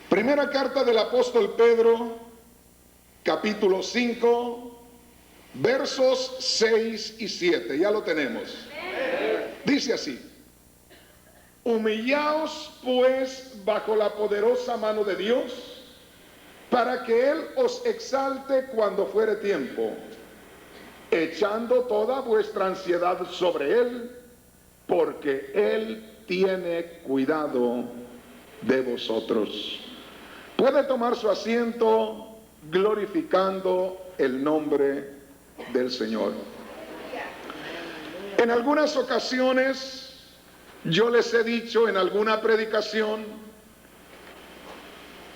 Primera carta del apóstol Pedro, capítulo 5, versos 6 y 7. Ya lo tenemos. Dice así: humillaos pues bajo la poderosa mano de Dios, para que Él os exalte cuando fuere tiempo, echando toda vuestra ansiedad sobre Él, porque Él tiene cuidado de vosotros. Puede tomar su asiento glorificando el nombre del Señor. En algunas ocasiones yo les he dicho en alguna predicación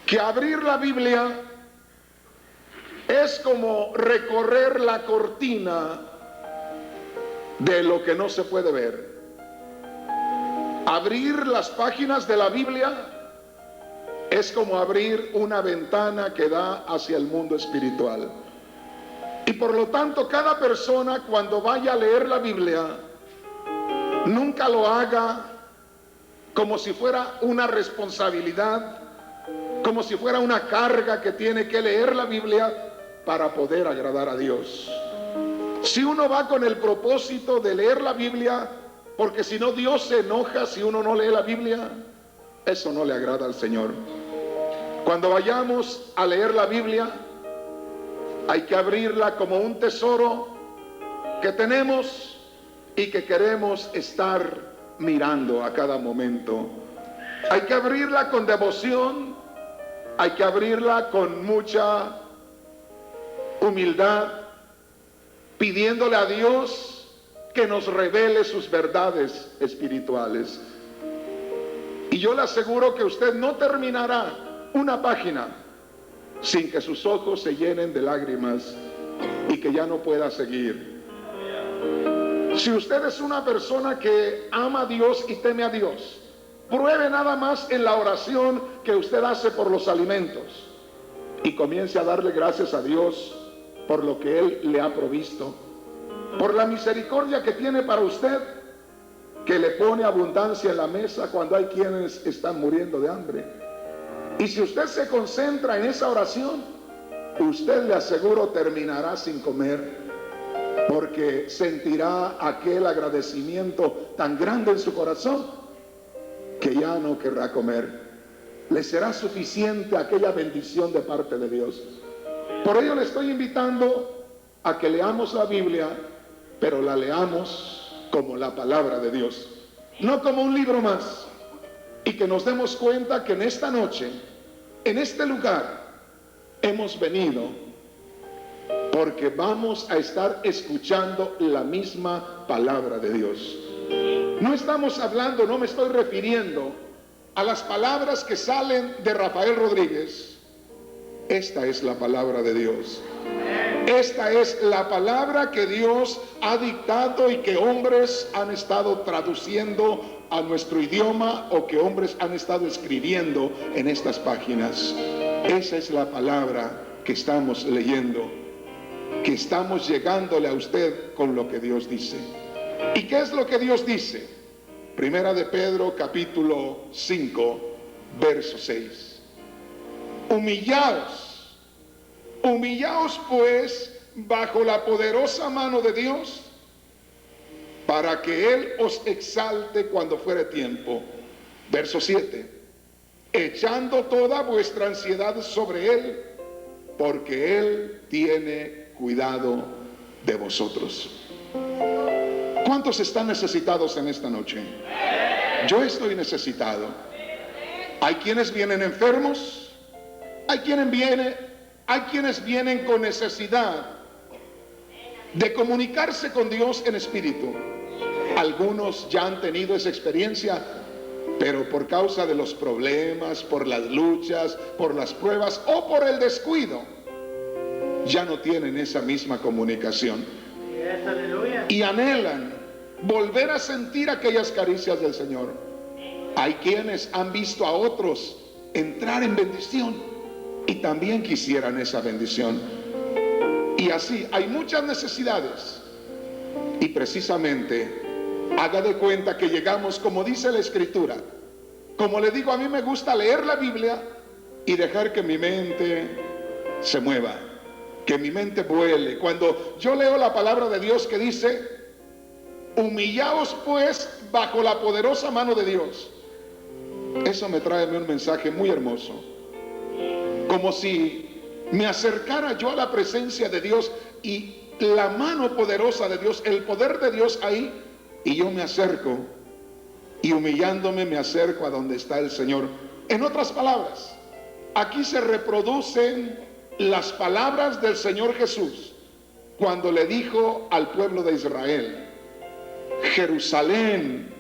que abrir la Biblia es como recorrer la cortina de lo que no se puede ver. Abrir las páginas de la Biblia es como abrir una ventana que da hacia el mundo espiritual. Y por lo tanto, cada persona cuando vaya a leer la Biblia, nunca lo haga como si fuera una responsabilidad, como si fuera una carga que tiene que leer la Biblia para poder agradar a Dios. Si uno va con el propósito de leer la Biblia, porque si no Dios se enoja si uno no lee la Biblia, eso no le agrada al Señor. Cuando vayamos a leer la Biblia, hay que abrirla como un tesoro que tenemos y que queremos estar mirando a cada momento. Hay que abrirla con devoción, hay que abrirla con mucha humildad, pidiéndole a Dios que nos revele sus verdades espirituales. Y yo le aseguro que usted no terminará una página sin que sus ojos se llenen de lágrimas y que ya no pueda seguir. Si usted es una persona que ama a Dios y teme a Dios, pruebe nada más en la oración que usted hace por los alimentos y comience a darle gracias a Dios por lo que Él le ha provisto, por la misericordia que tiene para usted, que le pone abundancia en la mesa cuando hay quienes están muriendo de hambre. Y si usted se concentra en esa oración, usted, le aseguro, terminará sin comer, porque sentirá aquel agradecimiento tan grande en su corazón que ya no querrá comer. Le será suficiente aquella bendición de parte de Dios. Por ello le estoy invitando a que leamos la Biblia, pero la leamos como la palabra de Dios, no como un libro más. Y que nos demos cuenta que en esta noche, en este lugar, hemos venido porque vamos a estar escuchando la misma palabra de Dios. No estamos hablando, no me estoy refiriendo a las palabras que salen de Rafael Rodríguez. Esta es la palabra de Dios. Esta es la palabra que Dios ha dictado y que hombres han estado traduciendo a nuestro idioma o que hombres han estado escribiendo en estas páginas. Esa es la palabra que estamos leyendo, que estamos llegándole a usted con lo que Dios dice. ¿Y qué es lo que Dios dice? Primera de Pedro, capítulo 5, verso 6. Humillaos pues bajo la poderosa mano de Dios, para que Él os exalte cuando fuere tiempo. Verso 7. Echando toda vuestra ansiedad sobre Él, porque Él tiene cuidado de vosotros. ¿Cuántos están necesitados en esta noche? Yo estoy necesitado. Hay quienes vienen enfermos, hay quienes vienen con necesidad de comunicarse con Dios en espíritu. Algunos ya han tenido esa experiencia, pero por causa de los problemas, por las luchas, por las pruebas o por el descuido, ya no tienen esa misma comunicación. Y anhelan volver a sentir aquellas caricias del Señor. Hay quienes han visto a otros entrar en bendición y también quisieran esa bendición. Y así hay muchas necesidades. Y precisamente, haga de cuenta que llegamos, como dice la Escritura. Como le digo, a mí me gusta leer la Biblia y dejar que mi mente se mueva, que mi mente vuele. Cuando yo leo la palabra de Dios que dice, humillaos pues bajo la poderosa mano de Dios, eso me trae un mensaje muy hermoso, como si me acercara yo a la presencia de Dios y la mano poderosa de Dios, el poder de Dios ahí, y yo me acerco y humillándome me acerco a donde está el Señor. En otras palabras, aquí se reproducen las palabras del Señor Jesús cuando le dijo al pueblo de Israel, Jerusalén,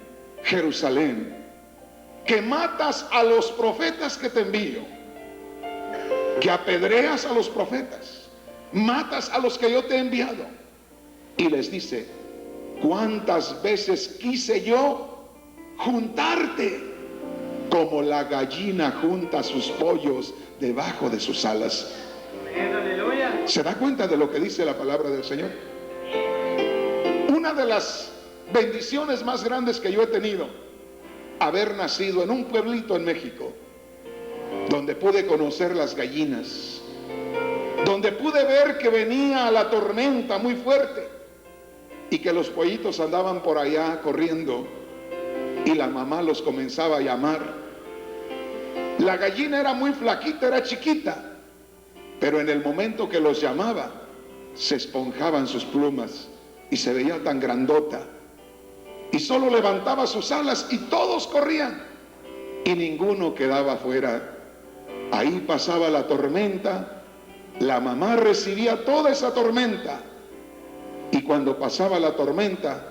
Jerusalén, que matas a los profetas que te envío, que apedreas a los profetas, matas a los que yo te he enviado. Y les dice, ¿cuántas veces quise yo juntarte como la gallina junta sus pollos debajo de sus alas? ¿Se da cuenta de lo que dice la palabra del Señor? Una de las bendiciones más grandes que yo he tenido, haber nacido en un pueblito en México, donde pude conocer las gallinas, donde pude ver que venía la tormenta muy fuerte y que los pollitos andaban por allá corriendo y la mamá los comenzaba a llamar. La gallina era muy flaquita, era chiquita, pero en el momento que los llamaba se esponjaban sus plumas y se veía tan grandota, y solo levantaba sus alas y todos corrían y ninguno quedaba afuera. Ahí pasaba la tormenta, la mamá recibía toda esa tormenta y cuando pasaba la tormenta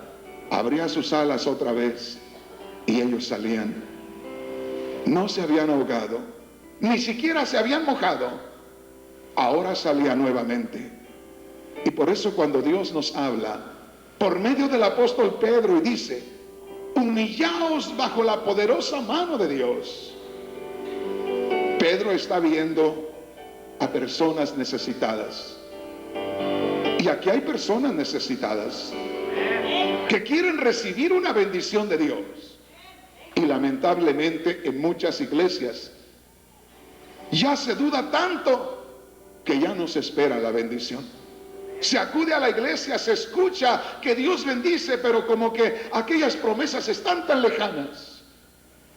abría sus alas otra vez y ellos salían. No se habían ahogado, ni siquiera se habían mojado, ahora salía nuevamente. Y por eso cuando Dios nos habla por medio del apóstol Pedro y dice, humillaos bajo la poderosa mano de Dios, Pedro está viendo a personas necesitadas. Y aquí hay personas necesitadas que quieren recibir una bendición de Dios. Y lamentablemente en muchas iglesias ya se duda tanto que ya no se espera la bendición. Se acude a la iglesia, se escucha que Dios bendice, pero como que aquellas promesas están tan lejanas,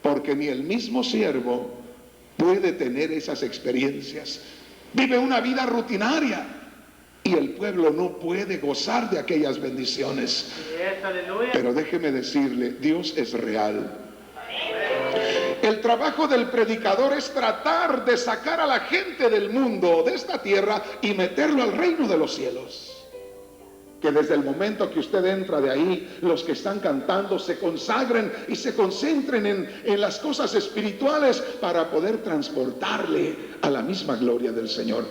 porque ni el mismo siervo puede tener esas experiencias. Vive una vida rutinaria y el pueblo no puede gozar de aquellas bendiciones. Pero déjeme decirle, Dios es real. El trabajo del predicador es tratar de sacar a la gente del mundo, de esta tierra, y meterlo al reino de los cielos. Que desde el momento que usted entra de ahí, los que están cantando se consagren y se concentren en las cosas espirituales para poder transportarle a la misma gloria del Señor.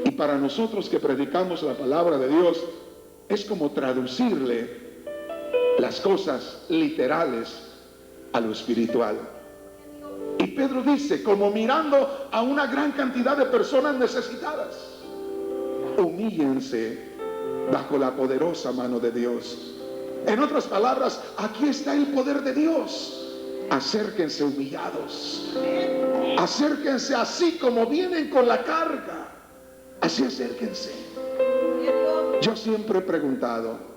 Y para nosotros que predicamos la palabra de Dios, es como traducirle las cosas literales a lo espiritual. Y Pedro dice, como mirando a una gran cantidad de personas necesitadas, humíllense bajo la poderosa mano de Dios. En otras palabras, aquí está el poder de Dios. Acérquense humillados, acérquense así como vienen con la carga, así acérquense. Yo siempre he preguntado,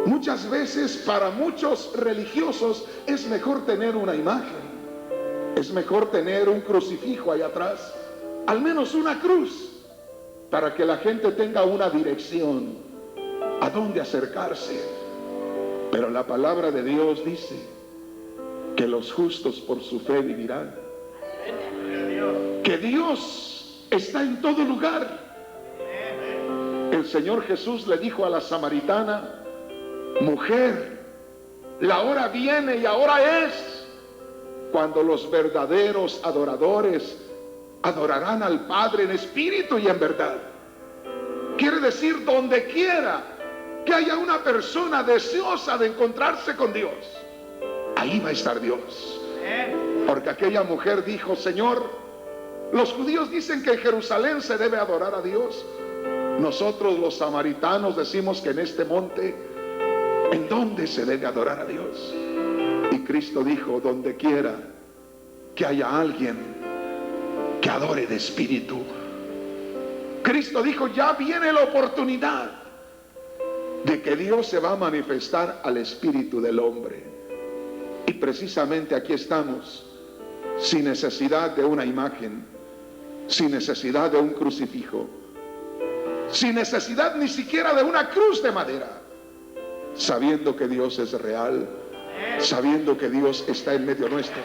muchas veces para muchos religiosos es mejor tener una imagen, es mejor tener un crucifijo ahí atrás, al menos una cruz, para que la gente tenga una dirección a dónde acercarse. Pero la palabra de Dios dice que los justos por su fe vivirán, que Dios está en todo lugar. El Señor Jesús le dijo a la samaritana, mujer, la hora viene y ahora es cuando los verdaderos adoradores adorarán al Padre en espíritu y en verdad. Quiere decir, donde quiera que haya una persona deseosa de encontrarse con Dios, ahí va a estar Dios. Porque aquella mujer dijo, Señor, los judíos dicen que en Jerusalén se debe adorar a Dios. Nosotros los samaritanos decimos que en este monte, ¿en dónde se debe adorar a Dios? Y Cristo dijo, donde quiera que haya alguien que adore de espíritu. Cristo dijo, ya viene la oportunidad de que Dios se va a manifestar al espíritu del hombre. Y precisamente aquí estamos, sin necesidad de una imagen, sin necesidad de un crucifijo, sin necesidad ni siquiera de una cruz de madera, sabiendo que Dios es real, sabiendo que Dios está en medio nuestro,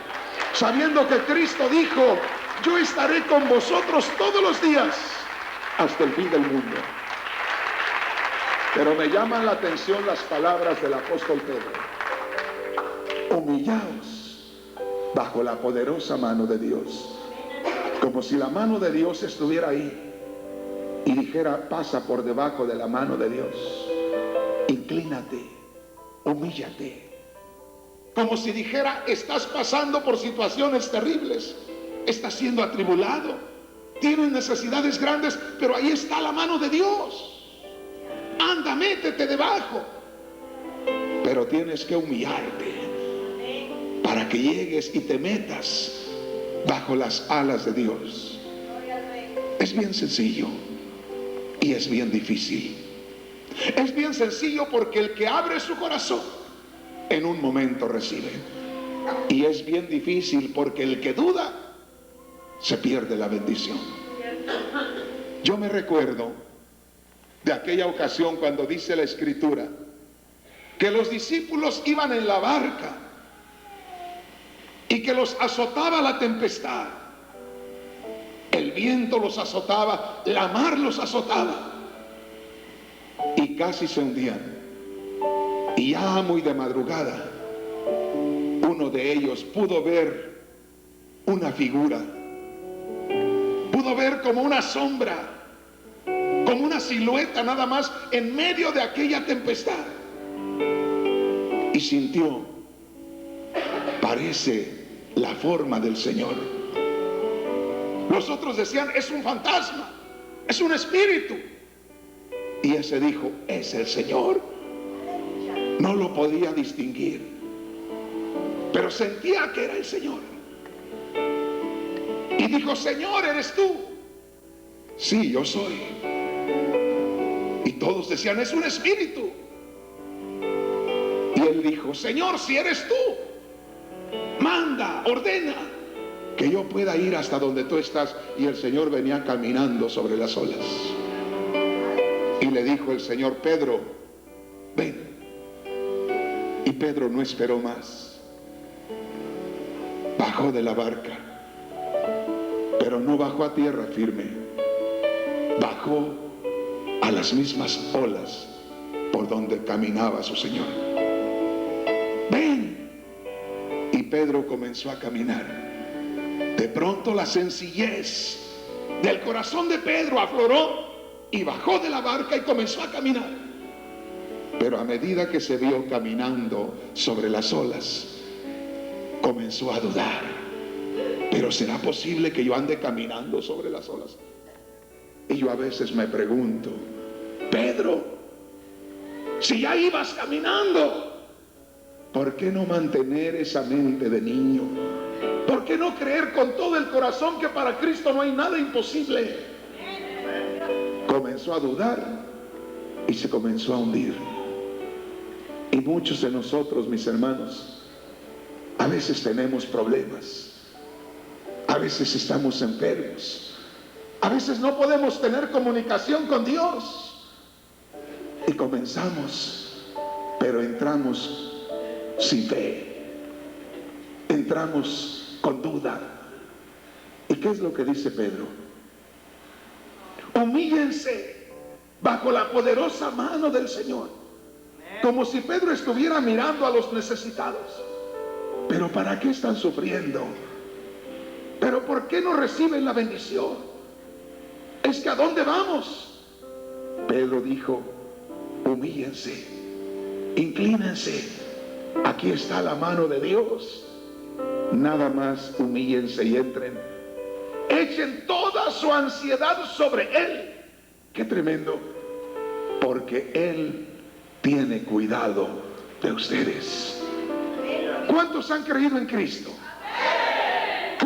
sabiendo que Cristo dijo, yo estaré con vosotros todos los días hasta el fin del mundo. Pero me llaman la atención las palabras del apóstol Pedro. Humillaos bajo la poderosa mano de Dios. Como si la mano de Dios estuviera ahí y dijera, pasa por debajo de la mano de Dios. Inclínate, humíllate. Como si dijera, estás pasando por situaciones terribles, estás siendo atribulado, tienes necesidades grandes, pero ahí está la mano de Dios. Anda, métete debajo. Pero tienes que humillarte para que llegues y te metas bajo las alas de Dios. Es bien sencillo y es bien difícil. Es bien sencillo porque el que abre su corazón en un momento recibe. Y es bien difícil porque el que duda se pierde la bendición. Yo me recuerdo de aquella ocasión cuando dice la Escritura que los discípulos iban en la barca y que los azotaba la tempestad. El viento los azotaba, la mar los azotaba y casi se hundían. Y ya muy de madrugada, uno de ellos pudo ver una figura, pudo ver como una sombra, como una silueta nada más en medio de aquella tempestad. Y sintió, parece la forma del Señor. Los otros decían, es un fantasma, es un espíritu. Y ese dijo, es el Señor. No lo podía distinguir, pero sentía que era el Señor. Y dijo, Señor, ¿eres tú? Sí, yo soy. Y todos decían, es un espíritu. Y él dijo, Señor, si eres tú, manda, ordena que yo pueda ir hasta donde tú estás. Y el Señor venía caminando sobre las olas. Y le dijo el Señor, Pedro, ven. Y Pedro no esperó más. Bajó de la barca, pero no bajó a tierra firme. Bajó a las mismas olas por donde caminaba su Señor. Ven. Y Pedro comenzó a caminar. De pronto la sencillez del corazón de Pedro afloró y bajó de la barca y comenzó a caminar. Pero a medida que se vio caminando sobre las olas, comenzó a dudar. Pero ¿será posible que yo ande caminando sobre las olas? Y yo a veces me pregunto, Pedro, si ya ibas caminando, ¿por qué no mantener esa mente de niño? ¿Por qué no creer con todo el corazón que para Cristo no hay nada imposible? Comenzó a dudar y se comenzó a hundir. Y muchos de nosotros, mis hermanos, a veces tenemos problemas, a veces estamos enfermos, a veces no podemos tener comunicación con Dios. Y comenzamos, pero entramos sin fe, entramos con duda. ¿Y qué es lo que dice Pedro? Humíllense bajo la poderosa mano del Señor. Como si Pedro estuviera mirando a los necesitados. ¿Pero para qué están sufriendo? ¿Pero por qué no reciben la bendición? Es que ¿a dónde vamos? Pedro dijo, humíllense, inclínense. Aquí está la mano de Dios. Nada más humíllense y entren. Echen toda su ansiedad sobre Él. Qué tremendo. Porque Él tiene cuidado de ustedes. ¿Cuántos han creído en Cristo?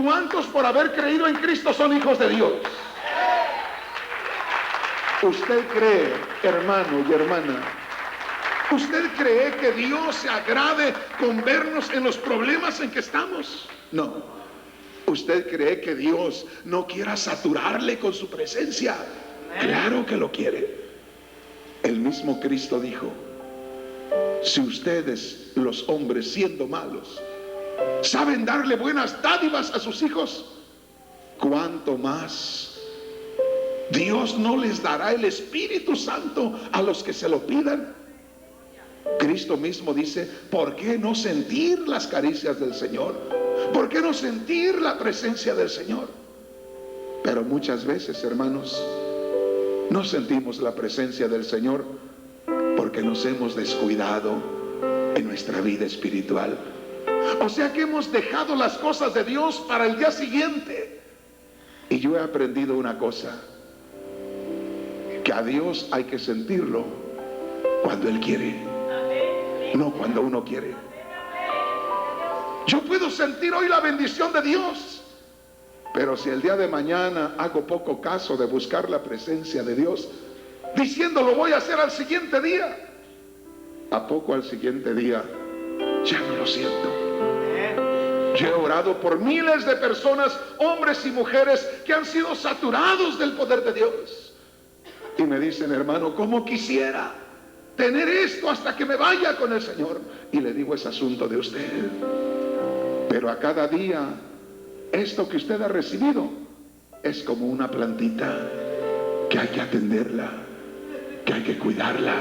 ¿Cuántos por haber creído en Cristo son hijos de Dios? ¿Usted cree, hermano y hermana? ¿Usted cree que Dios se agrade con vernos en los problemas en que estamos? No. ¿Usted cree que Dios no quiera saturarle con su presencia? Claro que lo quiere. El mismo Cristo dijo: si ustedes, los hombres, siendo malos, saben darle buenas dádivas a sus hijos, ¿cuánto más Dios no les dará el Espíritu Santo a los que se lo pidan? Cristo mismo dice: ¿por qué no sentir las caricias del Señor? ¿Por qué no sentir la presencia del Señor? Pero muchas veces, hermanos, no sentimos la presencia del Señor porque nos hemos descuidado en nuestra vida espiritual. O sea que hemos dejado las cosas de Dios para el día siguiente. Y yo he aprendido una cosa: que a Dios hay que sentirlo cuando Él quiere, no cuando uno quiere. Yo puedo sentir hoy la bendición de Dios, pero si el día de mañana hago poco caso de buscar la presencia de Dios, diciendo lo voy a hacer al siguiente día, ¿a poco al siguiente día ya no lo siento? Yo he orado por miles de personas, hombres y mujeres, que han sido saturados del poder de Dios. Y me dicen: hermano, ¿cómo quisiera tener esto hasta que me vaya con el Señor? Y le digo: es asunto de usted. Pero a cada día, esto que usted ha recibido es como una plantita que hay que atenderla, que hay que cuidarla,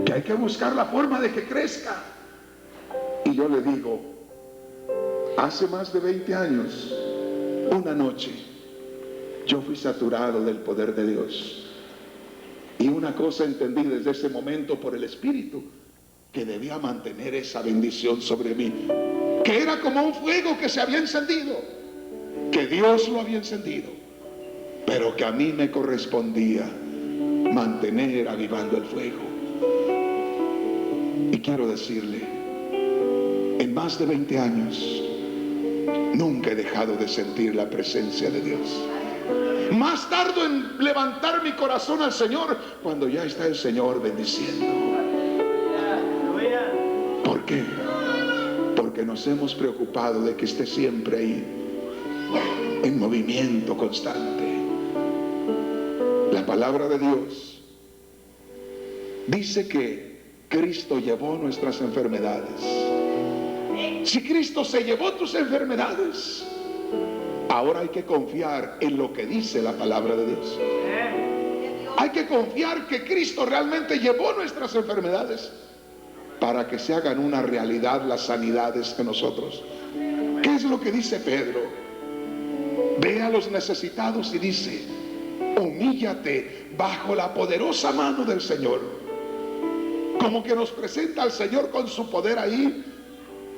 que hay que buscar la forma de que crezca. Y yo le digo: hace más de 20 años, una noche, yo fui saturado del poder de Dios. Y una cosa entendí desde ese momento por el Espíritu: que debía mantener esa bendición sobre mí, que era como un fuego que se había encendido, que Dios lo había encendido, pero que a mí me correspondía mantener avivando el fuego. Y quiero decirle, en más de 20 años nunca he dejado de sentir la presencia de Dios. Más tardo en levantar mi corazón al Señor cuando ya está el Señor bendiciendo. ¿Por qué? Porque nos hemos preocupado de que esté siempre ahí, en movimiento constante. La palabra de Dios dice que Cristo llevó nuestras enfermedades. Si Cristo se llevó tus enfermedades, ahora hay que confiar en lo que dice la palabra de Dios. Hay que confiar que Cristo realmente llevó nuestras enfermedades para que se hagan una realidad las sanidades de nosotros. ¿Qué es lo que dice Pedro? Ve a los necesitados y dice: humíllate bajo la poderosa mano del Señor. Como que nos presenta al Señor con su poder ahí,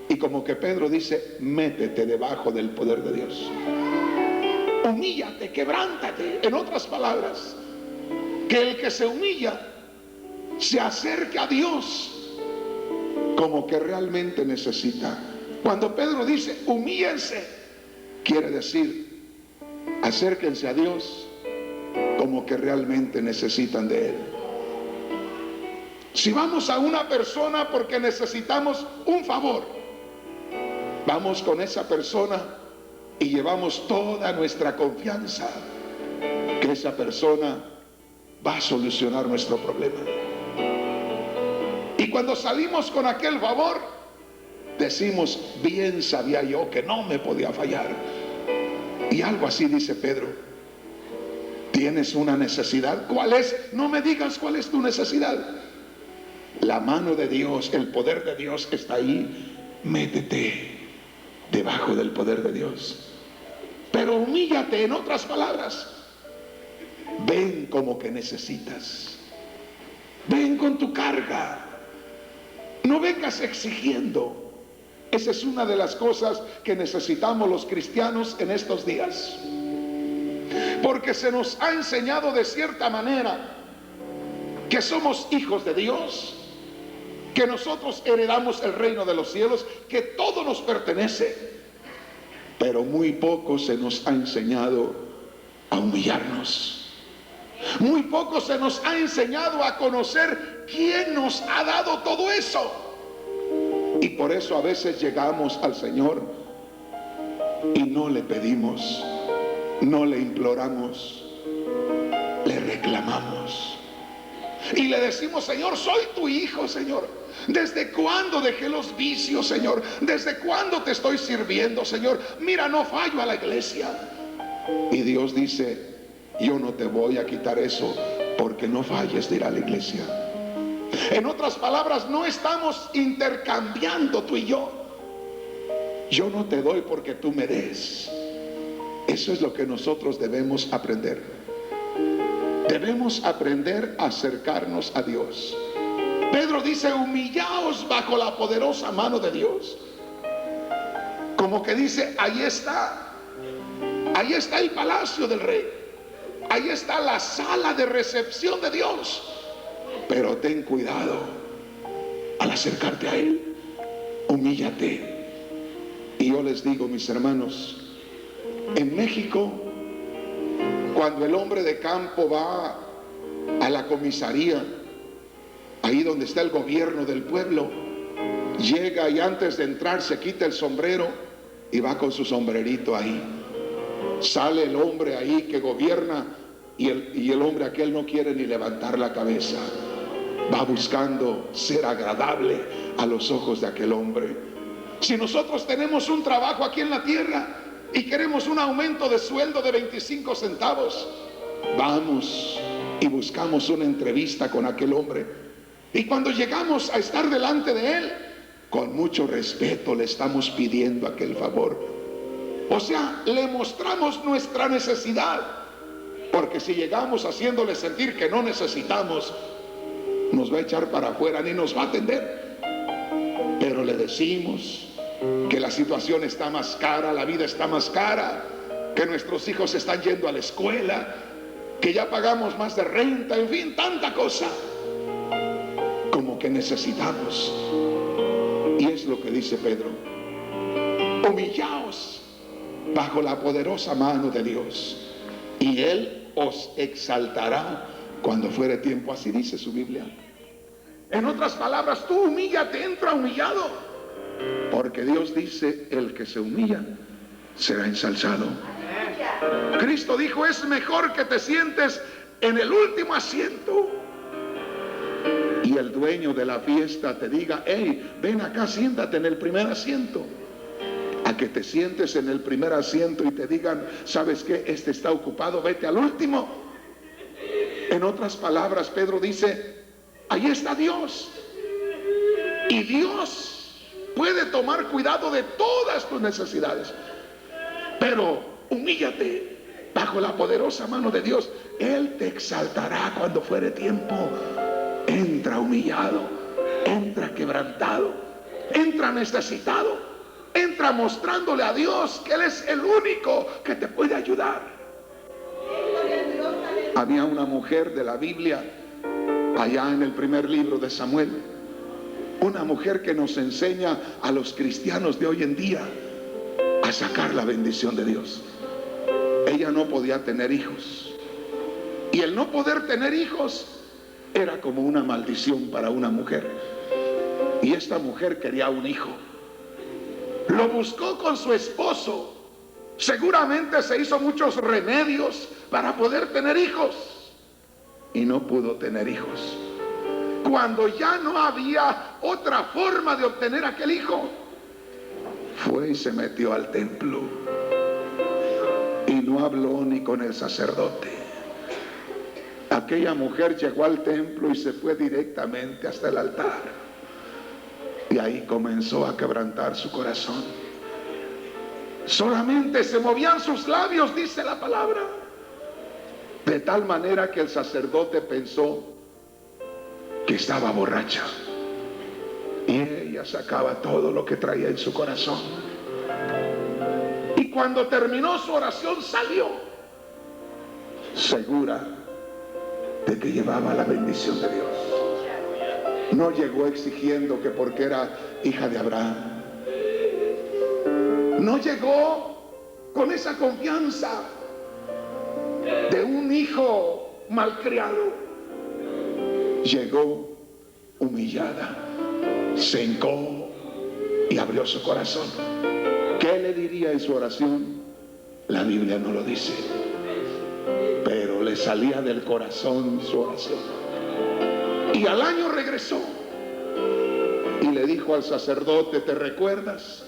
y como que Pedro dice: métete debajo del poder de Dios. Humíllate, quebrántate. En otras palabras, que el que se humilla se acerque a Dios como que realmente necesita. Cuando Pedro dice humíllense, quiere decir acérquense a Dios como que realmente necesitan de Él. Si vamos a una persona porque necesitamos un favor, vamos con esa persona y llevamos toda nuestra confianza que esa persona va a solucionar nuestro problema. Y cuando salimos con aquel favor, decimos: bien sabía yo que no me podía fallar. Y algo así dice Pedro: tienes una necesidad. ¿Cuál es? No me digas cuál es tu necesidad. La mano de Dios, el poder de Dios está ahí. Métete debajo del poder de Dios. Pero humíllate, en otras palabras. Ven como que necesitas. Ven con tu carga. No vengas exigiendo. Esa es una de las cosas que necesitamos los cristianos en estos días. Porque se nos ha enseñado de cierta manera que somos hijos de Dios, que nosotros heredamos el reino de los cielos, que todo nos pertenece. Pero muy poco se nos ha enseñado a humillarnos. Muy poco se nos ha enseñado a conocer quién nos ha dado todo eso. Y por eso a veces llegamos al Señor y no le pedimos, no le imploramos, le reclamamos. Y le decimos: Señor, soy tu hijo, Señor. ¿Desde cuándo dejé los vicios, Señor? ¿Desde cuándo te estoy sirviendo, Señor? Mira, no fallo a la iglesia. Y Dios dice: yo no te voy a quitar eso porque no falles de ir a la iglesia. En otras palabras, no estamos intercambiando tú y yo. Yo no te doy porque tú me des. Eso es lo que nosotros debemos aprender. Debemos aprender a acercarnos a Dios. Pedro dice: humillaos bajo la poderosa mano de Dios. Como que dice: ahí está el palacio del rey, ahí está la sala de recepción de Dios. Pero ten cuidado al acercarte a Él. Humíllate. Y yo les digo, mis hermanos, en México, cuando el hombre de campo va a la comisaría, ahí donde está el gobierno del pueblo, llega y antes de entrar se quita el sombrero y va con su sombrerito ahí. Sale el hombre ahí que gobierna y el hombre aquel no quiere ni levantar la cabeza. Va buscando ser agradable a los ojos de aquel hombre. Si nosotros tenemos un trabajo aquí en la tierra y queremos un aumento de sueldo de 25 centavos, vamos y buscamos una entrevista con aquel hombre. Y cuando llegamos a estar delante de él, con mucho respeto le estamos pidiendo aquel favor. O sea, le mostramos nuestra necesidad. Porque si llegamos haciéndole sentir que no necesitamos, nos va a echar para afuera, ni nos va a atender. Pero le decimos que la situación está más cara, la vida está más cara, que nuestros hijos están yendo a la escuela, que ya pagamos más de renta, en fin, tanta cosa. Como que necesitamos. Y es lo que dice Pedro: humillaos bajo la poderosa mano de Dios, y Él os exaltará cuando fuere tiempo. Así dice su Biblia. En otras palabras, tú humíllate, entra humillado. Porque Dios dice: el que se humilla será ensalzado. Cristo dijo: es mejor que te sientes en el último asiento y el dueño de la fiesta te diga: hey, ven acá, siéntate en el primer asiento, a que te sientes en el primer asiento y te digan: ¿sabes qué? Este está ocupado, vete al último. En otras palabras, Pedro dice: ahí está Dios, y Dios puede tomar cuidado de todas tus necesidades. Pero humíllate bajo la poderosa mano de Dios. Él te exaltará cuando fuere tiempo. Entra humillado, entra quebrantado, entra necesitado, entra mostrándole a Dios que Él es el único que te puede ayudar. Había una mujer de la Biblia, allá en el primer libro de Samuel, una mujer que nos enseña a los cristianos de hoy en día a sacar la bendición de Dios. Ella no podía tener hijos, y el no poder tener hijos era como una maldición para una mujer. Y esta mujer quería un hijo. Lo buscó con su esposo. Seguramente se hizo muchos remedios para poder tener hijos, y no pudo tener hijos. Cuando ya no había otra forma de obtener aquel hijo, fue y se metió al templo y no habló ni con el sacerdote. Aquella mujer llegó al templo y se fue directamente hasta el altar, y ahí comenzó a quebrantar su corazón. Solamente se movían sus labios, dice la palabra, de tal manera que el sacerdote pensó que estaba borracha, y ella sacaba todo lo que traía en su corazón. Y cuando terminó su oración, salió segura de que llevaba la bendición de Dios. No llegó exigiendo que porque era hija de Abraham. No llegó con esa confianza de un hijo malcriado, llegó humillada, se hincó y abrió su corazón. ¿Qué le diría en su oración? La Biblia no lo dice, pero le salía del corazón su oración. Y al año regresó y le dijo al sacerdote: ¿te recuerdas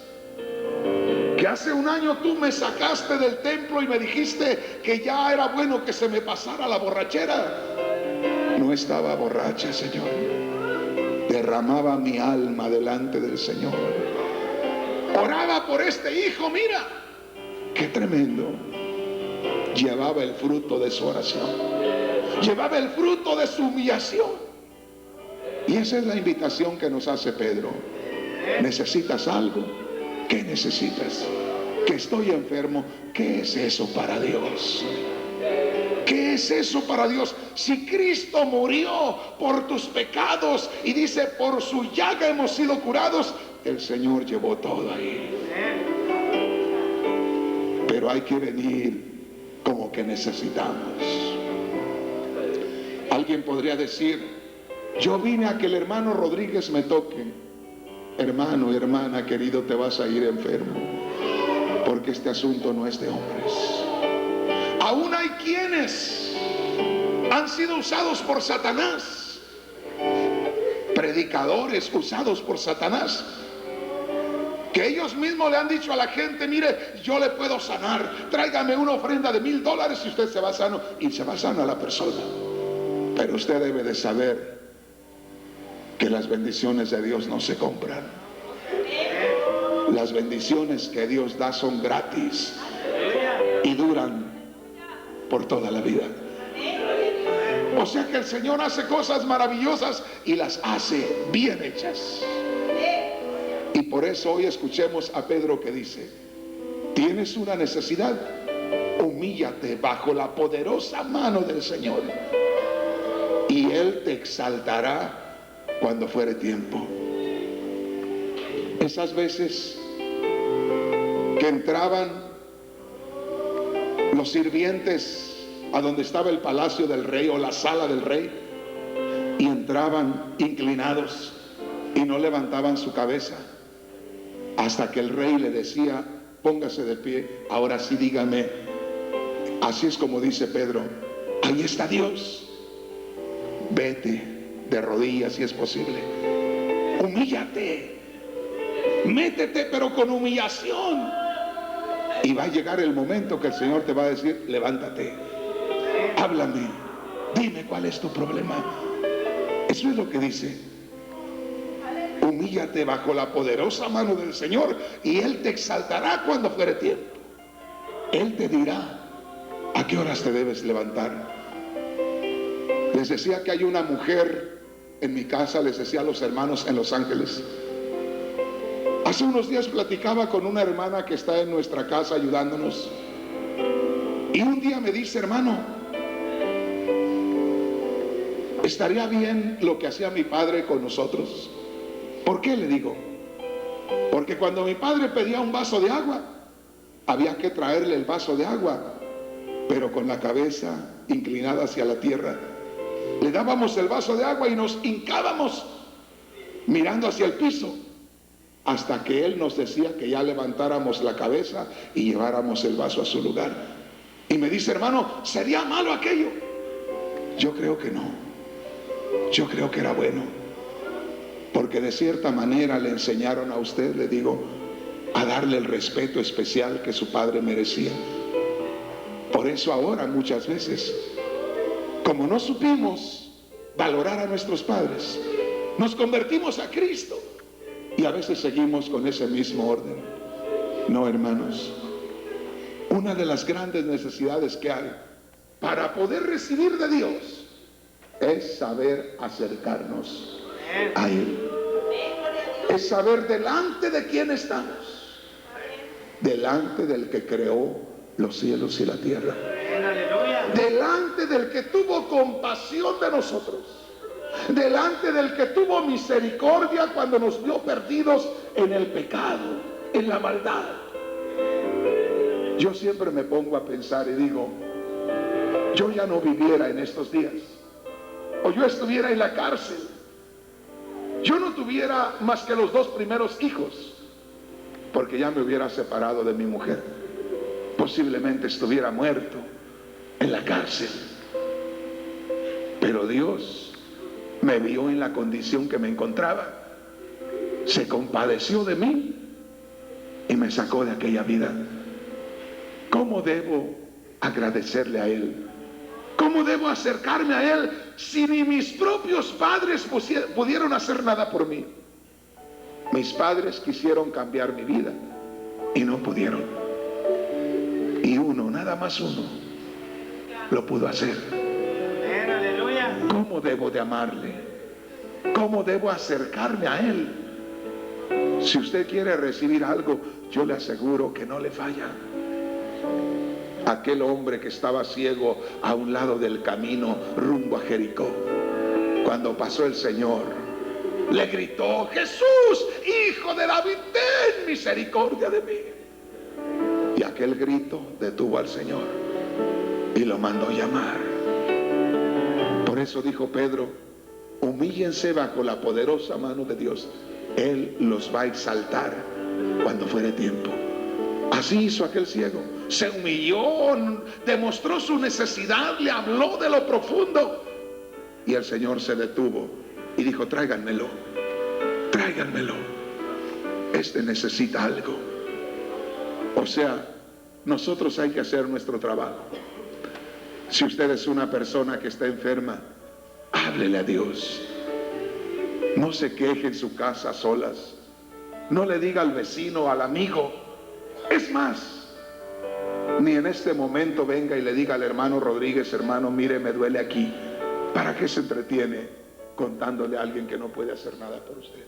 que hace un año tú me sacaste del templo y me dijiste que ya era bueno que se me pasara la borrachera? No estaba borracha, Señor. Derramaba mi alma delante del Señor. Oraba por este hijo, mira, qué tremendo. Llevaba el fruto de su oración, llevaba el fruto de su humillación. Y esa es la invitación que nos hace Pedro. ¿Necesitas algo? ¿Qué necesitas? Que estoy enfermo. ¿Qué es eso para Dios? ¿Qué es eso para Dios? Si Cristo murió por tus pecados y dice, por su llaga hemos sido curados, el Señor llevó todo ahí. Pero hay que venir como que necesitamos. Alguien podría decir: yo vine a que el hermano Rodríguez me toque. Hermano, hermana, querido, te vas a ir enfermo, porque este asunto no es de hombres. Aún hay quienes han sido usados por Satanás, predicadores usados por Satanás, que ellos mismos le han dicho a la gente: mire, yo le puedo sanar, tráigame una ofrenda de $1000 y usted se va sano. Y se va sana la persona. Pero usted debe de saber que las bendiciones de Dios no se compran. Las bendiciones que Dios da son gratis y duran por toda la vida. O sea que el Señor hace cosas maravillosas y las hace bien hechas. Y por eso hoy escuchemos a Pedro que dice: ¿tienes una necesidad? Humíllate bajo la poderosa mano del Señor y Él te exaltará cuando fuere tiempo. Esas veces que entraban los sirvientes a donde estaba el palacio del rey o la sala del rey, y entraban inclinados y no levantaban su cabeza hasta que el rey le decía: póngase de pie, ahora sí dígame. Así es como dice Pedro: ahí está Dios, vete de rodillas si es posible, humíllate, métete pero con humillación, y va a llegar el momento que el Señor te va a decir: levántate, háblame, dime cuál es tu problema. Eso es lo que dice: humíllate bajo la poderosa mano del Señor y Él te exaltará cuando fuere tiempo. Él te dirá a qué horas te debes levantar. Les decía que hay una mujer en mi casa, les decía a los hermanos en Los Ángeles. Hace unos días platicaba con una hermana que está en nuestra casa ayudándonos, y un día me dice: hermano, ¿estaría bien lo que hacía mi padre con nosotros? ¿Por qué? Le digo: porque cuando mi padre pedía un vaso de agua, había que traerle el vaso de agua, pero con la cabeza inclinada hacia la tierra. Le dábamos el vaso de agua y nos hincábamos mirando hacia el piso, hasta que él nos decía que ya levantáramos la cabeza y lleváramos el vaso a su lugar. Y me dice: hermano, ¿sería malo aquello? Yo creo que no. Yo creo que era bueno, porque de cierta manera le enseñaron a usted, le digo, a darle el respeto especial que su padre merecía. Por eso ahora muchas veces, como no supimos valorar a nuestros padres, nos convertimos a Cristo y a veces seguimos con ese mismo orden. No, hermanos, una de las grandes necesidades que hay para poder recibir de Dios es saber acercarnos a Él. Es saber delante de quién estamos. Delante del que creó los cielos y la tierra. Delante del que tuvo compasión de nosotros. Delante del que tuvo misericordia cuando nos vio perdidos en el pecado, en la maldad. Yo siempre me pongo a pensar y digo, yo ya no viviera en estos días, o yo estuviera en la cárcel, yo no tuviera más que los 2 primeros hijos, porque ya me hubiera separado de mi mujer, posiblemente estuviera muerto en la cárcel. Pero Dios me vio en la condición que me encontraba, se compadeció de mí y me sacó de aquella vida. ¿Cómo debo agradecerle a Él? ¿Cómo debo acercarme a Él si ni mis propios padres pudieron hacer nada por mí? Mis padres quisieron cambiar mi vida y no pudieron. Y uno, nada más uno, lo pudo hacer. ¿Cómo debo de amarle? ¿Cómo debo acercarme a Él? Si usted quiere recibir algo, yo le aseguro que no le falla. Aquel hombre que estaba ciego a un lado del camino rumbo a Jericó, cuando pasó el Señor, le gritó: Jesús, Hijo de David, ten misericordia de mí. Y aquel grito detuvo al Señor y lo mandó llamar. Por eso dijo Pedro: humíllense bajo la poderosa mano de Dios, Él los va a exaltar cuando fuere tiempo. Así hizo aquel ciego, se humilló, demostró su necesidad, le habló de lo profundo, y el Señor se detuvo y dijo: tráiganmelo, tráiganmelo, este necesita algo. O sea, nosotros hay que hacer nuestro trabajo. Si usted es una persona que está enferma, háblele a Dios. No se queje en su casa solas. No le diga al vecino o al amigo. Es más, ni en este momento venga y le diga al hermano Rodríguez: hermano, mire, me duele aquí. ¿Para qué se entretiene contándole a alguien que no puede hacer nada por usted?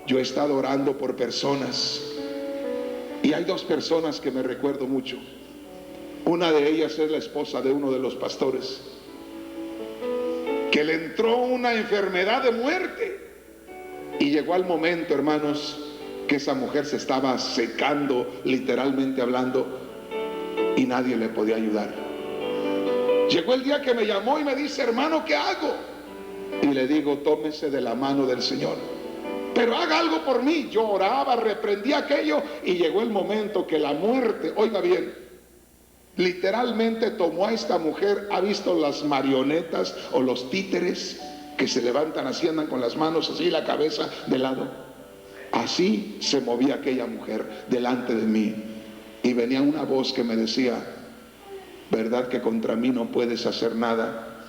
Yo he estado orando por personas, y hay 2 personas que me recuerdo mucho. Una de ellas es la esposa de uno de los pastores, que le entró una enfermedad de muerte, y llegó al momento, hermanos, que esa mujer se estaba secando, literalmente hablando, y nadie le podía ayudar. Llegó el día que me llamó y me dice: hermano, ¿qué hago? Y le digo: tómese de la mano del Señor, pero haga algo por mí. Yo oraba, reprendí aquello, y llegó el momento que la muerte, oiga bien, literalmente tomó a esta mujer. ¿Ha visto las marionetas o los títeres que se levantan así, andan con las manos así, la cabeza de lado? Así se movía aquella mujer delante de mí, y venía una voz que me decía: ¿verdad que contra mí no puedes hacer nada?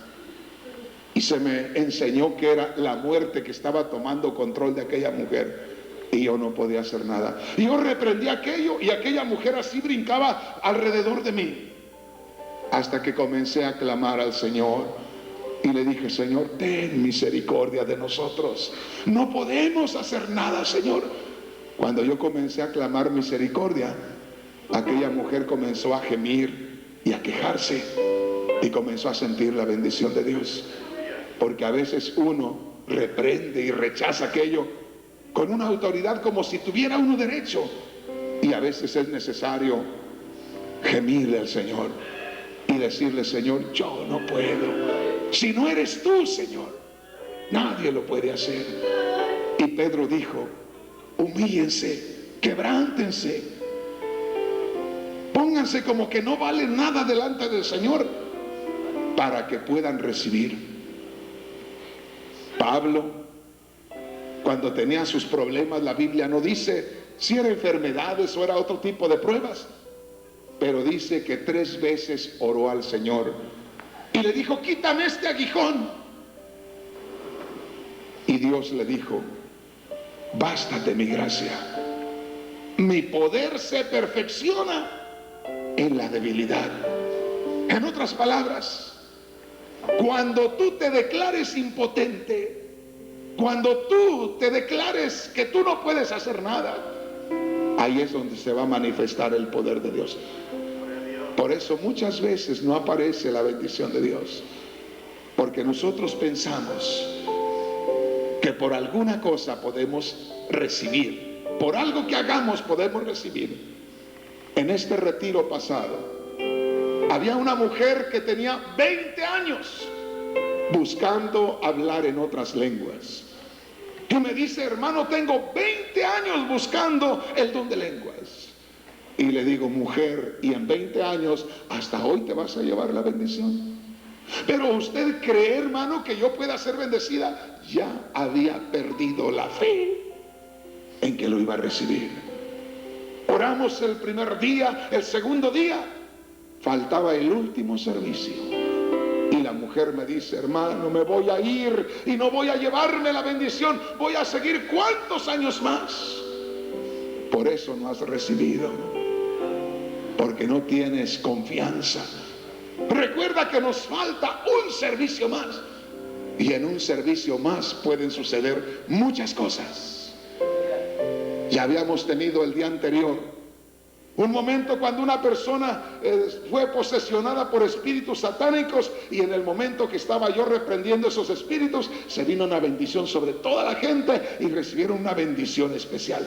Y se me enseñó que era la muerte que estaba tomando control de aquella mujer, y yo no podía hacer nada. Y yo reprendí aquello, y aquella mujer así brincaba alrededor de mí, hasta que comencé a clamar al Señor. Y le dije: Señor, ten misericordia de nosotros. No podemos hacer nada, Señor. Cuando yo comencé a clamar misericordia, aquella mujer comenzó a gemir y a quejarse, y comenzó a sentir la bendición de Dios. Porque a veces uno reprende y rechaza aquello con una autoridad como si tuviera uno derecho, y a veces es necesario gemirle al Señor y decirle: Señor, yo no puedo. Si no eres tú, Señor, nadie lo puede hacer. Y Pedro dijo: humíllense, quebrántense, pónganse como que no valen nada delante del Señor, para que puedan recibir. Pablo, cuando tenía sus problemas, la Biblia no dice si eran enfermedades o era otro tipo de pruebas, pero dice que 3 veces oró al Señor y le dijo: quítame este aguijón. Y Dios le dijo: bástate mi gracia, mi poder se perfecciona en la debilidad. En otras palabras, cuando tú te declares impotente, cuando tú te declares que tú no puedes hacer nada, ahí es donde se va a manifestar el poder de Dios. Por eso muchas veces no aparece la bendición de Dios, porque nosotros pensamos que por alguna cosa podemos recibir, por algo que hagamos podemos recibir. En este retiro pasado, había una mujer que tenía 20 años buscando hablar en otras lenguas. Y me dice, hermano, tengo 20 años buscando el don de lenguas. Y le digo, mujer, y en 20 años, hasta hoy te vas a llevar la bendición. Pero usted cree, hermano, que yo pueda ser bendecida. Ya había perdido la fe en que lo iba a recibir. Oramos el primer día, el segundo día, faltaba el último servicio. Y la mujer me dice, hermano, me voy a ir y no voy a llevarme la bendición. Voy a seguir ¿cuántos años más? Por eso no has recibido, porque no tienes confianza. Recuerda que nos falta un servicio más. Y en un servicio más pueden suceder muchas cosas. Ya habíamos tenido el día anterior un momento cuando una persona fue posesionada por espíritus satánicos, y en el momento que estaba yo reprendiendo esos espíritus, se vino una bendición sobre toda la gente y recibieron una bendición especial.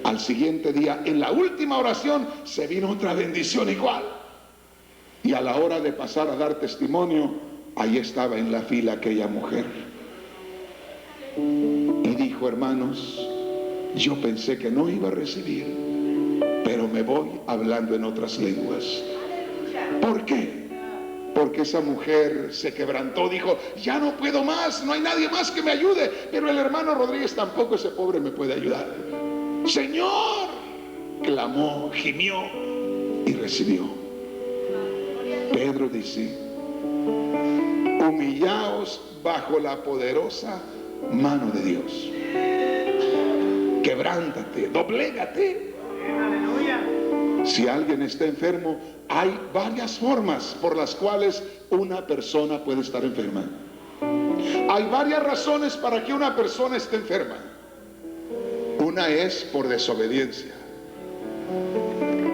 Al siguiente día, en la última oración, se vino otra bendición igual. Y a la hora de pasar a dar testimonio, ahí estaba en la fila aquella mujer. Y dijo, hermanos, yo pensé que no iba a recibir, pero me voy hablando en otras lenguas. ¿Por qué? Porque esa mujer se quebrantó, dijo, ya no puedo más, no hay nadie más que me ayude, pero el hermano Rodríguez tampoco, ese pobre, me puede ayudar. Señor, clamó, gimió y recibió. Pedro dice, humillaos bajo la poderosa mano de Dios. Quebrántate, doblégate. Si alguien está enfermo, hay varias formas por las cuales una persona puede estar enferma. Hay varias razones para que una persona esté enferma. Una es por desobediencia.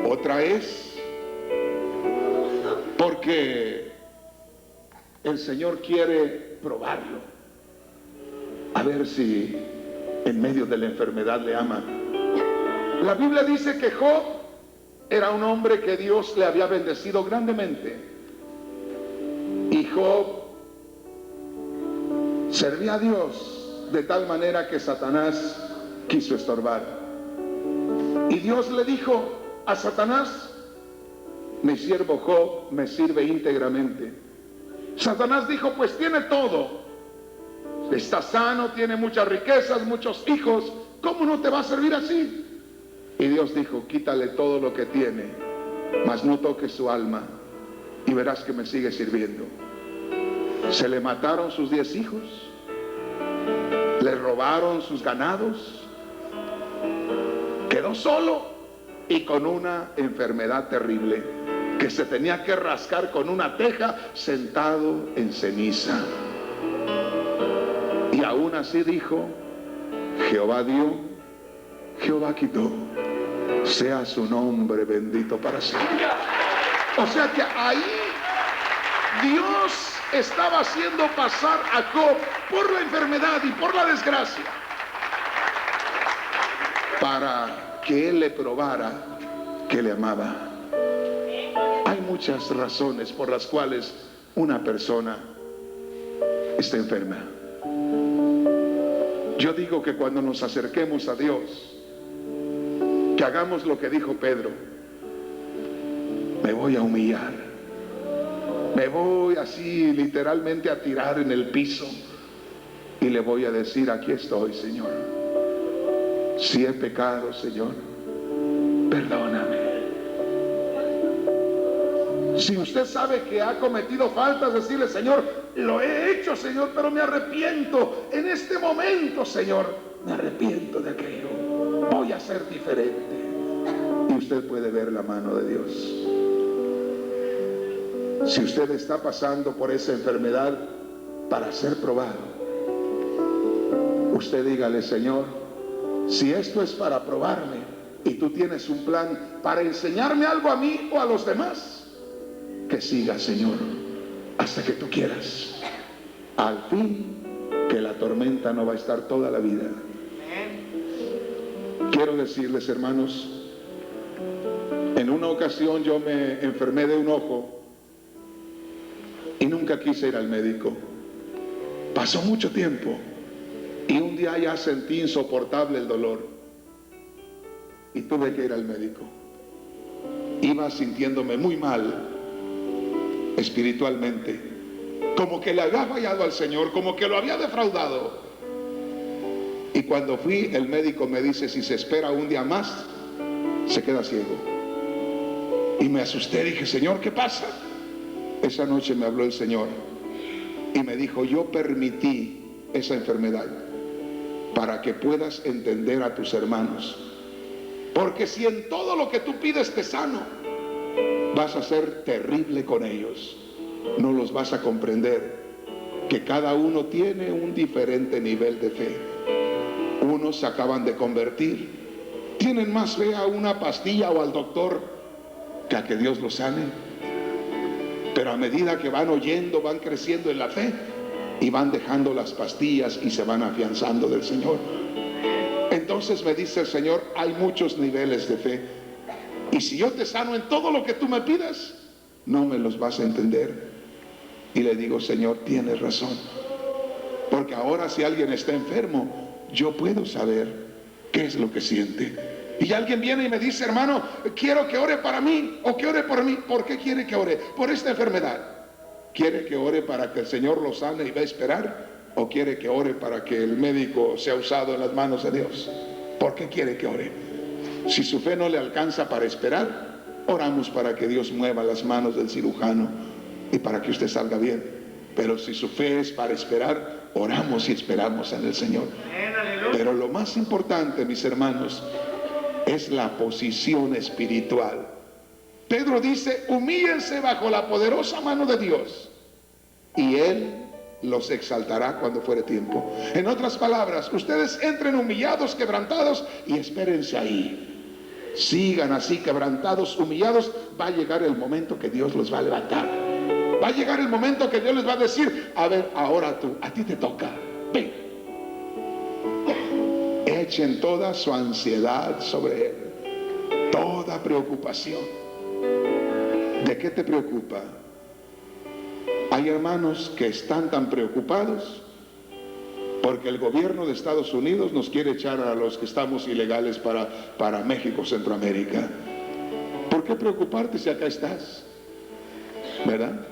Otra es porque el Señor quiere probarlo, a ver si en medio de la enfermedad le ama. La Biblia dice que Job era un hombre que Dios le había bendecido grandemente, y Job servía a Dios de tal manera que Satanás quiso estorbar. Y Dios le dijo a Satanás, mi siervo Job me sirve íntegramente. Satanás dijo, pues tiene todo, está sano, tiene muchas riquezas, muchos hijos, ¿cómo no te va a servir así? Y Dios dijo, quítale todo lo que tiene, mas no toques su alma, y verás que me sigue sirviendo. Se le mataron sus 10 hijos, le robaron sus ganados, quedó solo y con una enfermedad terrible, que se tenía que rascar con una teja, sentado en ceniza. Y aún así dijo, Jehová dio, Jehová quitó, sea su nombre bendito para siempre. O sea que ahí Dios estaba haciendo pasar a Job por la enfermedad y por la desgracia, para que él le probara que le amaba. Hay muchas razones por las cuales una persona está enferma. Yo digo que cuando nos acerquemos a Dios, que hagamos lo que dijo Pedro, me voy a humillar, me voy así literalmente a tirar en el piso y le voy a decir, aquí estoy, Señor. Si he pecado, Señor, perdóname. Si usted sabe que ha cometido faltas, decirle, Señor, lo he hecho, Señor, pero me arrepiento. En este momento, Señor, me arrepiento de aquello. Voy a ser diferente. Y usted puede ver la mano de Dios. Si usted está pasando por esa enfermedad para ser probado, usted dígale, Señor, si esto es para probarme y tú tienes un plan para enseñarme algo a mí o a los demás, que siga, Señor, hasta que tú quieras. Al fin, que la tormenta no va a estar toda la vida. Quiero decirles, hermanos, En una ocasión yo me enfermé de un ojo y nunca quise ir al médico. Pasó mucho tiempo y un día ya sentí insoportable el dolor y tuve que ir al médico. Iba sintiéndome muy mal espiritualmente, como que le había fallado al Señor, como que lo había defraudado. Y cuando fui, el médico me dice: si se espera un día más, se queda ciego. Y me asusté, dije: Señor, ¿qué pasa? Esa noche me habló el Señor y me dijo: yo permití esa enfermedad para que puedas entender a tus hermanos, porque si en todo lo que tú pides te sano, vas a ser terrible con ellos. No los vas a comprender, que cada uno tiene un diferente nivel de fe. Unos se acaban de convertir, tienen más fe a una pastilla o al doctor que a que Dios los sane. Pero a medida que van oyendo, van creciendo en la fe y van dejando las pastillas y se van afianzando del Señor. Entonces me dice el Señor: hay muchos niveles de fe, y si yo te sano en todo lo que tú me pidas, no me los vas a entender. Y le digo: Señor, tienes razón, porque ahora si alguien está enfermo, yo puedo saber qué es lo que siente. Y alguien viene y me dice: hermano, quiero que ore para mí, o que ore por mí. ¿Por qué quiere que ore? Por esta enfermedad. ¿Quiere que ore para que el Señor lo sane y va a esperar? ¿O quiere que ore para que el médico sea usado en las manos de Dios? ¿Por qué quiere que ore? Si su fe no le alcanza para esperar, oramos para que Dios mueva las manos del cirujano y para que usted salga bien. Pero si su fe es para esperar, oramos y esperamos en el Señor. Pero lo más importante, mis hermanos, es la posición espiritual. Pedro dice: humíllense bajo la poderosa mano de Dios y Él los exaltará cuando fuere tiempo. En otras palabras, ustedes entren humillados, quebrantados, y espérense ahí. Sigan así, quebrantados, humillados. Va a llegar el momento que Dios los va a levantar. Va a llegar el momento que Dios les va a decir: a ver, ahora tú, a ti te toca, ven. Echen toda su ansiedad sobre Él, toda preocupación. ¿De qué te preocupa? Hay hermanos que están tan preocupados porque el gobierno de Estados Unidos nos quiere echar a los que estamos ilegales para México, Centroamérica. ¿Por qué preocuparte si acá estás? ¿Verdad?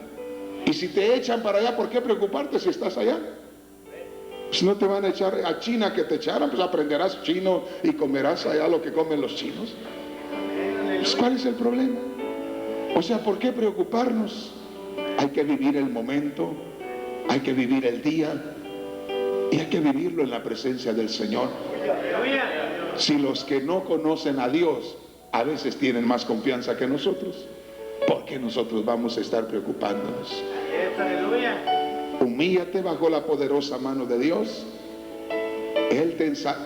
Y si te echan para allá, ¿por qué preocuparte si estás allá? Pues no te van a echar a China, que te echaran, pues aprenderás chino y comerás allá lo que comen los chinos. Pues ¿cuál es el problema? O sea, ¿por qué preocuparnos? Hay que vivir el momento, hay que vivir el día y hay que vivirlo en la presencia del Señor. Si los que no conocen a Dios a veces tienen más confianza que nosotros, ¿por qué nosotros vamos a estar preocupándonos? Humíllate bajo la poderosa mano de Dios. Él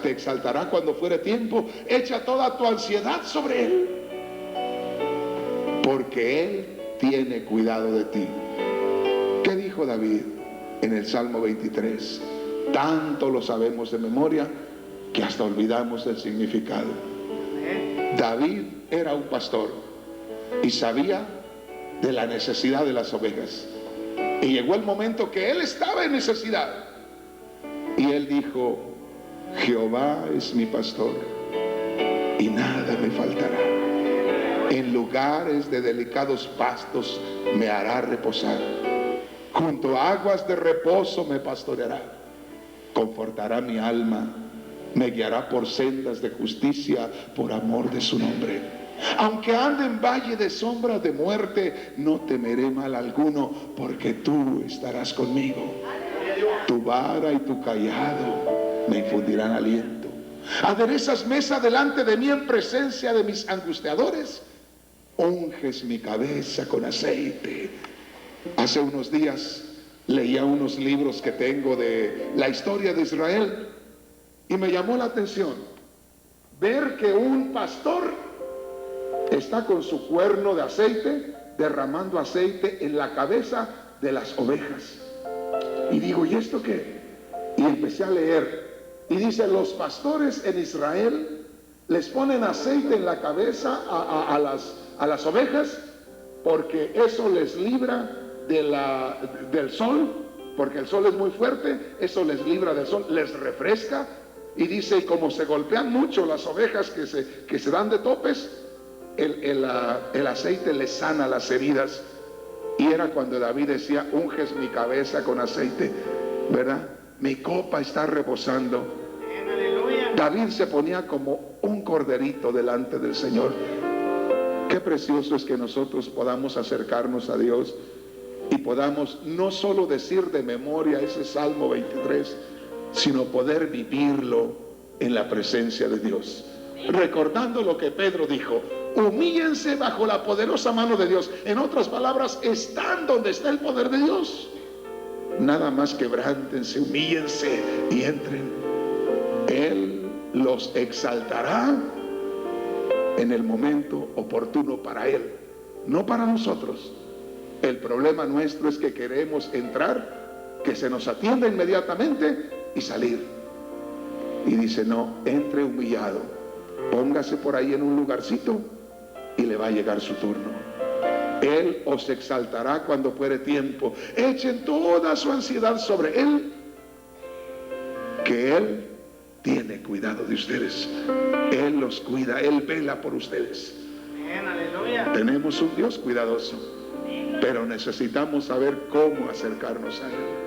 te exaltará cuando fuere tiempo. Echa toda tu ansiedad sobre Él, porque Él tiene cuidado de ti. ¿Qué dijo David en el Salmo 23? Tanto lo sabemos de memoria que hasta olvidamos el significado. David era un pastor y sabía de la necesidad de las ovejas. Y llegó el momento que él estaba en necesidad. Y él dijo: Jehová es mi pastor y nada me faltará. En lugares de delicados pastos me hará reposar. Junto a aguas de reposo me pastoreará. Confortará mi alma. Me guiará por sendas de justicia por amor de su nombre. Aunque ande en valle de sombra de muerte, no temeré mal alguno, porque tú estarás conmigo. Tu vara y tu cayado me infundirán aliento. Aderezas mesa delante de mí en presencia de mis angustiadores. Unges mi cabeza con aceite. Hace unos días leía unos libros que tengo de la historia de Israel y me llamó la atención ver que un pastor está con su cuerno de aceite derramando aceite en la cabeza de las ovejas. Y digo: ¿y esto qué? Y empecé a leer y dice: los pastores en Israel les ponen aceite en la cabeza a las ovejas, porque eso les libra del sol, porque el sol es muy fuerte, eso les libra del sol, les refresca. Y dice, y como se golpean mucho las ovejas que se dan de topes, el aceite les sana las heridas. Y era cuando David decía, unges mi cabeza con aceite, ¿verdad? Mi copa está rebosando. David se ponía como un corderito delante del Señor. Qué precioso es que nosotros podamos acercarnos a Dios y podamos no solo decir de memoria ese Salmo 23, sino poder vivirlo en la presencia de Dios, recordando lo que Pedro dijo: humíllense bajo la poderosa mano de Dios. En otras palabras, están donde está el poder de Dios. Nada más quebrántense, humíllense y entren. Él los exaltará en el momento oportuno para Él, no para nosotros. El problema nuestro es que queremos entrar, que se nos atienda inmediatamente y salir. Y dice, no, entre humillado, póngase por ahí en un lugarcito y le va a llegar su turno. Él os exaltará cuando fuere tiempo. Echen toda su ansiedad sobre Él, que Él tiene cuidado de ustedes. Él los cuida, Él vela por ustedes. Tenemos un Dios cuidadoso, pero necesitamos saber cómo acercarnos a Él.